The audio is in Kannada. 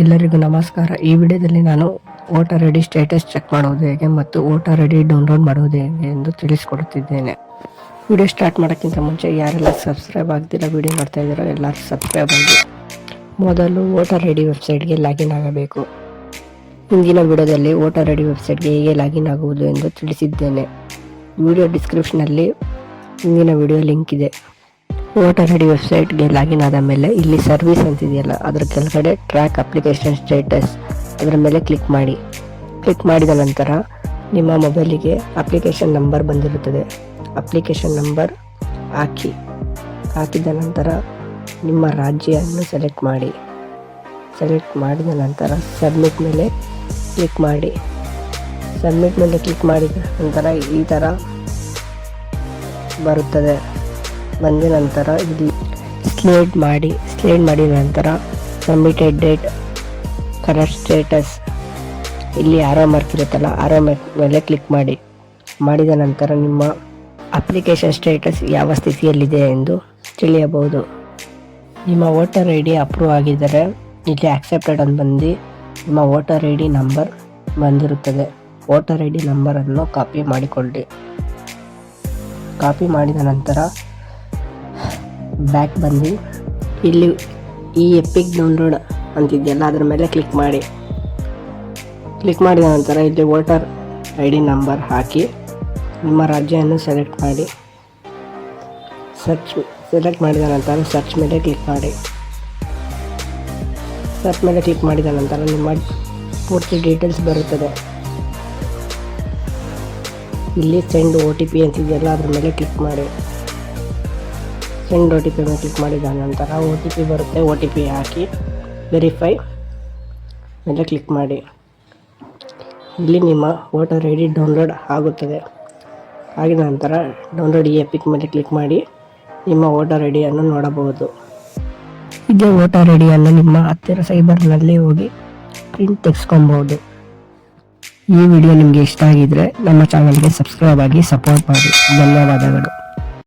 ಎಲ್ಲರಿಗೂ ನಮಸ್ಕಾರ. ಈ ವಿಡಿಯೋದಲ್ಲಿ ನಾನು ವೋಟರ್ ಐಡಿ ಸ್ಟೇಟಸ್ ಚೆಕ್ ಮಾಡುವುದು ಹೇಗೆ ಮತ್ತು ವೋಟರ್ ಐಡಿ ಡೌನ್ಲೋಡ್ ಮಾಡುವುದು ಹೇಗೆ ಎಂದು ತಿಳಿಸಿಕೊಡುತ್ತಿದ್ದೇನೆ. ವಿಡಿಯೋ ಸ್ಟಾರ್ಟ್ ಮಾಡೋಕ್ಕಿಂತ ಮುಂಚೆ ಯಾರೆಲ್ಲ ಸಬ್ಸ್ಕ್ರೈಬ್ ಆಗ್ತಿರೋ ವಿಡಿಯೋ ನೋಡ್ತಾ ಇದ್ದೀರೋ ಎಲ್ಲರೂ ಸಬ್ಸ್ಕ್ರೈಬ್ ಆಗಿ. ಮೊದಲು ವೋಟರ್ ಐಡಿ ವೆಬ್ಸೈಟ್ಗೆ ಲಾಗಿನ್ ಆಗಬೇಕು. ಹಿಂದಿನ ವಿಡಿಯೋದಲ್ಲಿ ವೋಟರ್ ಐಡಿ ವೆಬ್ಸೈಟ್ಗೆ ಹೇಗೆ ಲಾಗಿನ್ ಆಗುವುದು ಎಂದು ತಿಳಿಸಿದ್ದೇನೆ. ವಿಡಿಯೋ ಡಿಸ್ಕ್ರಿಪ್ಷನಲ್ಲಿ ಹಿಂದಿನ ವಿಡಿಯೋ ಲಿಂಕ್ ಇದೆ. ವೋಟರ್ ಐಡಿ ವೆಬ್ಸೈಟ್ಗೆ ಲಾಗಿನ್ ಆದ ಮೇಲೆ ಇಲ್ಲಿ ಸರ್ವಿಸ್ ಅಂತಿದೆಯಲ್ಲ, ಅದರ ಕೆಳಗಡೆ ಟ್ರ್ಯಾಕ್ ಅಪ್ಲಿಕೇಶನ್ ಸ್ಟೇಟಸ್ ಅದರ ಮೇಲೆ ಕ್ಲಿಕ್ ಮಾಡಿ. ಕ್ಲಿಕ್ ಮಾಡಿದ ನಂತರ ನಿಮ್ಮ ಮೊಬೈಲಿಗೆ ಅಪ್ಲಿಕೇಶನ್ ನಂಬರ್ ಬಂದಿರುತ್ತದೆ. ಅಪ್ಲಿಕೇಶನ್ ನಂಬರ್ ಹಾಕಿದ ನಂತರ ನಿಮ್ಮ ರಾಜ್ಯವನ್ನು ಸೆಲೆಕ್ಟ್ ಮಾಡಿ. ಸೆಲೆಕ್ಟ್ ಮಾಡಿದ ನಂತರ ಸಬ್ಮಿಟ್ ಮೇಲೆ ಕ್ಲಿಕ್ ಮಾಡಿ. ಸಬ್ಮಿಟ್ ಮೇಲೆ ಕ್ಲಿಕ್ ಮಾಡಿದ ನಂತರ ಈ ಥರ ಬರುತ್ತದೆ. ಬಂದ ನಂತರ ಇಲ್ಲಿ ಸ್ಲೇಡ್ ಮಾಡಿದ ನಂತರ ಸಬ್ಮಿಟೆಡ್ ಡೇಟ್, ಕರೆಕ್ಟ್ ಸ್ಟೇಟಸ್, ಇಲ್ಲಿ ಆರೋ ಮಾರ್ಕ್ ಇರುತ್ತಲ್ಲ, ಆರೋ ಮಾರ್ಕ್ ಮೇಲೆ ಕ್ಲಿಕ್ ಮಾಡಿ. ಮಾಡಿದ ನಂತರ ನಿಮ್ಮ ಅಪ್ಲಿಕೇಶನ್ ಸ್ಟೇಟಸ್ ಯಾವ ಸ್ಥಿತಿಯಲ್ಲಿದೆ ಎಂದು ತಿಳಿಯಬಹುದು. ನಿಮ್ಮ ವೋಟರ್ ಐ ಡಿ ಅಪ್ರೂವ್ ಆಗಿದ್ದರೆ ಇಲ್ಲಿ ಆಕ್ಸೆಪ್ಟೆಡ್ ಅಂತ ಬಂದು ನಿಮ್ಮ ವೋಟರ್ ಐ ಡಿ ನಂಬರ್ ಬಂದಿರುತ್ತದೆ. ವೋಟರ್ ಐ ಡಿ ನಂಬರನ್ನು ಕಾಪಿ ಮಾಡಿಕೊಳ್ಳಿ. ಕಾಪಿ ಮಾಡಿದ ನಂತರ ಬ್ಯಾಕ್ ಬಂದು ಇಲ್ಲಿ ಈ ಎಪಿಕ್ ಡೌನ್ಲೋಡ್ ಅಂತಿದೆಯಲ್ಲ, ಅದರ ಮೇಲೆ ಕ್ಲಿಕ್ ಮಾಡಿ. ಕ್ಲಿಕ್ ಮಾಡಿದ ನಂತರ ಇಲ್ಲಿ ವೋಟರ್ ಐ ಡಿ ನಂಬರ್ ಹಾಕಿ ನಿಮ್ಮ ರಾಜ್ಯವನ್ನು ಸೆಲೆಕ್ಟ್ ಮಾಡಿ. ಸೆಲೆಕ್ಟ್ ಮಾಡಿದ ನಂತರ ಸರ್ಚ್ ಮೇಲೆ ಕ್ಲಿಕ್ ಮಾಡಿ. ಸರ್ಚ್ ಮೇಲೆ ಕ್ಲಿಕ್ ಮಾಡಿದ ನಂತರ ನಿಮ್ಮ ಪೂರ್ತಿ ಡೀಟೇಲ್ಸ್ ಬರುತ್ತದೆ. ಇಲ್ಲಿ ಸೆಂಡ್ OTP ಅಂತಿದೆಯಲ್ಲ, ಅದ್ರ ಮೇಲೆ ಕ್ಲಿಕ್ ಮಾಡಿ. ಸೆಂಡ್ OTP ಮೇಲೆ ಕ್ಲಿಕ್ ಮಾಡಿದ ನಂತರ OTP ಬರುತ್ತೆ. OTP ಹಾಕಿ ವೆರಿಫೈ ಮೇಲೆ ಕ್ಲಿಕ್ ಮಾಡಿ. ಇಲ್ಲಿ ನಿಮ್ಮ ವೋಟರ್ ಐ ಡಿ ಡೌನ್ಲೋಡ್ ಆಗುತ್ತದೆ. ಆಗಿದ ನಂತರ ಡೌನ್ಲೋಡ್ ಈ ಎಪಿಕ್ ಮೇಲೆ ಕ್ಲಿಕ್ ಮಾಡಿ ನಿಮ್ಮ ವೋಟರ್ ಐ ಡಿಯನ್ನು ನೋಡಬಹುದು. ಇದೇ ವೋಟರ್ ಐ ಡಿಯನ್ನು ನಿಮ್ಮ ಹತ್ತಿರ ಸೈಬರ್ನಲ್ಲಿ ಹೋಗಿ ಪ್ರಿಂಟ್ ತೆಗೆಸ್ಕೊಬಹುದು. ಈ ವಿಡಿಯೋ ನಿಮಗೆ ಇಷ್ಟ ಆಗಿದ್ರೆ ನಮ್ಮ ಚಾನಲ್ಗೆ ಸಬ್ಸ್ಕ್ರೈಬ್ ಆಗಿ ಸಪೋರ್ಟ್ ಮಾಡಿ. ಧನ್ಯವಾದಗಳು.